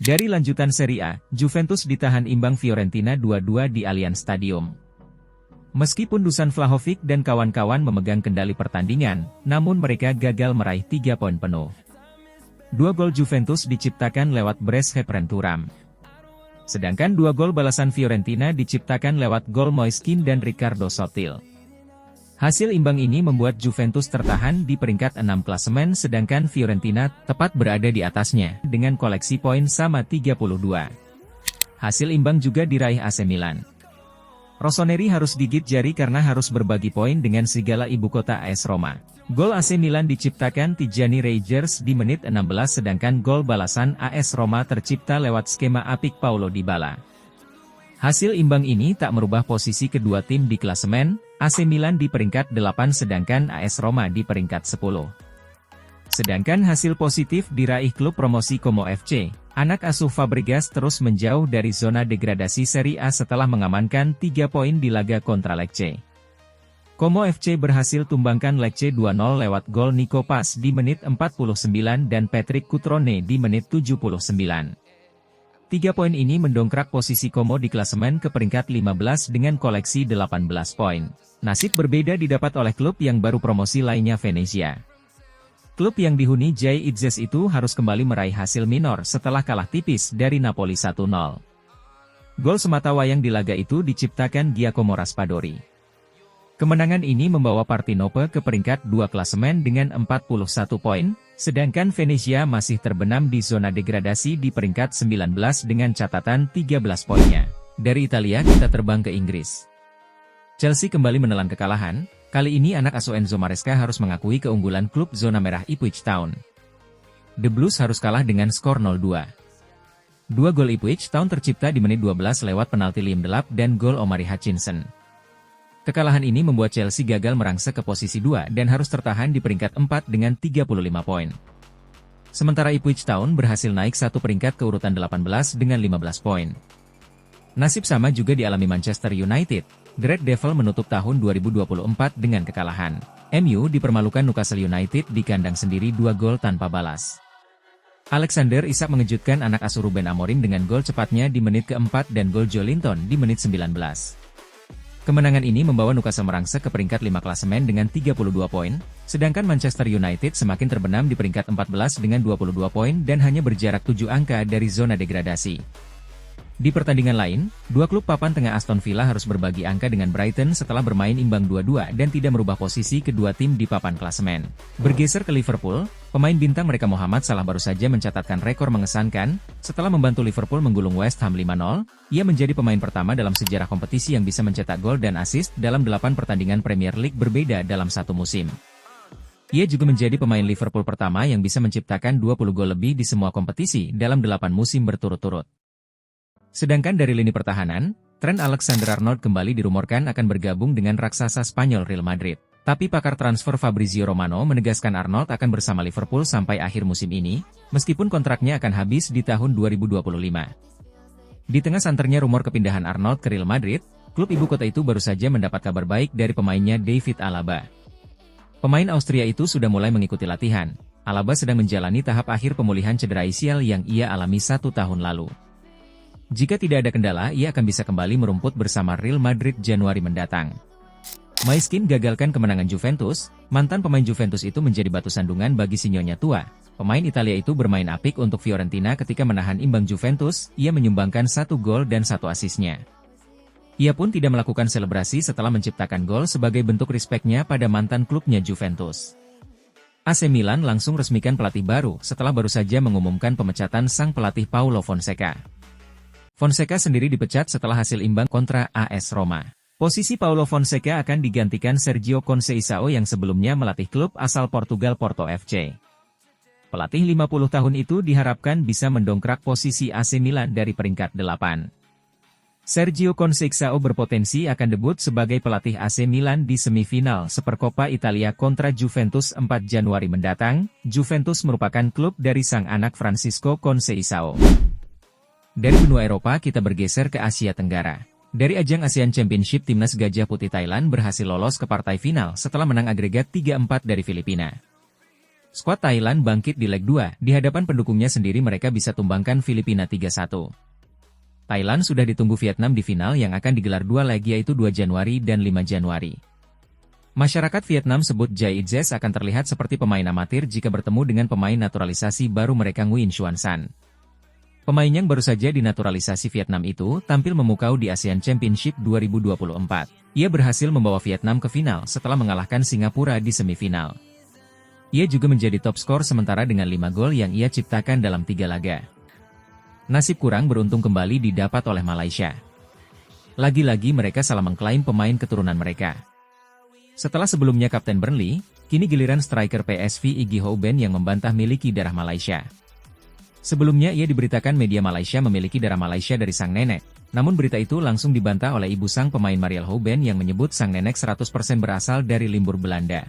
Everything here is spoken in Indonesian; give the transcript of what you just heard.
Dari lanjutan Serie A, Juventus ditahan imbang Fiorentina 2-2 di Allianz Stadium. Meskipun Dusan Vlahovic dan kawan-kawan memegang kendali pertandingan, namun mereka gagal meraih 3 poin penuh. 2 gol Juventus diciptakan lewat Bresheprem Thuram. Sedangkan 2 gol balasan Fiorentina diciptakan lewat gol Moiskin dan Ricardo Sottil. Hasil imbang ini membuat Juventus tertahan di peringkat 6 klasemen sedangkan Fiorentina tepat berada di atasnya dengan koleksi poin sama 32. Hasil imbang juga diraih AC Milan. Rossoneri harus gigit jari karena harus berbagi poin dengan Sigala ibu kota AS Roma. Gol AC Milan diciptakan Tijani Reijers di menit 16 sedangkan gol balasan AS Roma tercipta lewat skema apik Paulo Dybala. Hasil imbang ini tak merubah posisi kedua tim di klasemen, AC Milan di peringkat 8 sedangkan AS Roma di peringkat 10. Sedangkan hasil positif diraih klub promosi Como FC, anak asuh Fabregas terus menjauh dari zona degradasi Serie A setelah mengamankan 3 poin di laga kontra Lecce. Como FC berhasil tumbangkan Lecce 2-0 lewat gol Nico Paz di menit 49 dan Patrick Cutrone di menit 79. 3 poin ini mendongkrak posisi Como di klasemen ke peringkat 15 dengan koleksi 18 poin. Nasib berbeda didapat oleh klub yang baru promosi lainnya Venezia. Klub yang dihuni Jay Itzes itu harus kembali meraih hasil minor setelah kalah tipis dari Napoli 1-0. Gol sematawayang di laga itu diciptakan Giacomo Raspadori. Kemenangan ini membawa Partenope ke peringkat 2 klasemen dengan 41 poin, sedangkan Venezia masih terbenam di zona degradasi di peringkat 19 dengan catatan 13 poinnya. Dari Italia kita terbang ke Inggris. Chelsea kembali menelan kekalahan, kali ini anak asuh Enzo Maresca harus mengakui keunggulan klub zona merah Ipswich Town. The Blues harus kalah dengan skor 0-2. 2 gol Ipswich Town tercipta di menit 12 lewat penalti Liam Delap dan gol Omari Hutchinson. Kekalahan ini membuat Chelsea gagal merangsek ke posisi 2 dan harus tertahan di peringkat 4 dengan 35 poin. Sementara Ipswich Town berhasil naik satu peringkat ke urutan 18 dengan 15 poin. Nasib sama juga dialami Manchester United. The Red Devil menutup tahun 2024 dengan kekalahan. MU dipermalukan Newcastle United di kandang sendiri 2 gol tanpa balas. Alexander Isak mengejutkan anak asuh Ruben Amorim dengan gol cepatnya di menit keempat dan gol Joelinton di menit 19. Kemenangan ini membawa Newcastle merangsek ke peringkat 5 klasemen dengan 32 poin, sedangkan Manchester United semakin terbenam di peringkat 14 dengan 22 poin dan hanya berjarak 7 angka dari zona degradasi. Di pertandingan lain, 2 klub papan tengah Aston Villa harus berbagi angka dengan Brighton setelah bermain imbang 2-2 dan tidak merubah posisi kedua tim di papan klasemen. Bergeser ke Liverpool, pemain bintang mereka Mohamed Salah baru saja mencatatkan rekor mengesankan, setelah membantu Liverpool menggulung West Ham 5-0, ia menjadi pemain pertama dalam sejarah kompetisi yang bisa mencetak gol dan assist dalam 8 pertandingan Premier League berbeda dalam satu musim. Ia juga menjadi pemain Liverpool pertama yang bisa menciptakan 20 gol lebih di semua kompetisi dalam 8 musim berturut-turut. Sedangkan dari lini pertahanan, Trent Alexander-Arnold kembali dirumorkan akan bergabung dengan raksasa Spanyol Real Madrid. Tapi pakar transfer Fabrizio Romano menegaskan Arnold akan bersama Liverpool sampai akhir musim ini, meskipun kontraknya akan habis di tahun 2025. Di tengah santernya rumor kepindahan Arnold ke Real Madrid, klub ibu kota itu baru saja mendapat kabar baik dari pemainnya David Alaba. Pemain Austria itu sudah mulai mengikuti latihan. Alaba sedang menjalani tahap akhir pemulihan cedera ACL yang ia alami 1 tahun lalu. Jika tidak ada kendala, ia akan bisa kembali merumput bersama Real Madrid Januari mendatang. Moiskin gagalkan kemenangan Juventus, mantan pemain Juventus itu menjadi batu sandungan bagi sinyonya tua. Pemain Italia itu bermain apik untuk Fiorentina ketika menahan imbang Juventus, ia menyumbangkan 1 gol dan 1 asisnya. Ia pun tidak melakukan selebrasi setelah menciptakan gol sebagai bentuk respeknya pada mantan klubnya Juventus. AC Milan langsung resmikan pelatih baru setelah baru saja mengumumkan pemecatan sang pelatih Paulo Fonseca. Fonseca sendiri dipecat setelah hasil imbang kontra AS Roma. Posisi Paulo Fonseca akan digantikan Sergio Conceição yang sebelumnya melatih klub asal Portugal Porto FC. Pelatih 50 tahun itu diharapkan bisa mendongkrak posisi AC Milan dari peringkat 8. Sergio Conceição berpotensi akan debut sebagai pelatih AC Milan di semifinal Supercoppa Italia kontra Juventus 4 Januari mendatang. Juventus merupakan klub dari sang anak Francisco Conceição. Dari benua Eropa kita bergeser ke Asia Tenggara. Dari ajang ASEAN Championship timnas Gajah Putih Thailand berhasil lolos ke partai final setelah menang agregat 3-4 dari Filipina. Skuad Thailand bangkit di leg 2, di hadapan pendukungnya sendiri mereka bisa tumbangkan Filipina 3-1. Thailand sudah ditunggu Vietnam di final yang akan digelar 2 leg yaitu 2 Januari dan 5 Januari. Masyarakat Vietnam sebut Jai Itzes akan terlihat seperti pemain amatir jika bertemu dengan pemain naturalisasi baru mereka Nguyen Xuan San. Pemain yang baru saja dinaturalisasi Vietnam itu tampil memukau di ASEAN Championship 2024. Ia berhasil membawa Vietnam ke final setelah mengalahkan Singapura di semifinal. Ia juga menjadi top skor sementara dengan 5 gol yang ia ciptakan dalam 3 laga. Nasib kurang beruntung kembali didapat oleh Malaysia. Lagi-lagi mereka salah mengklaim pemain keturunan mereka. Setelah sebelumnya Kapten Burnley, kini giliran striker PSV Iggy Ho Ben yang membantah miliki darah Malaysia. Sebelumnya ia diberitakan media Malaysia memiliki darah Malaysia dari sang nenek, namun berita itu langsung dibantah oleh ibu sang pemain Mariel Ho Ben yang menyebut sang nenek 100% berasal dari Limburg Belanda.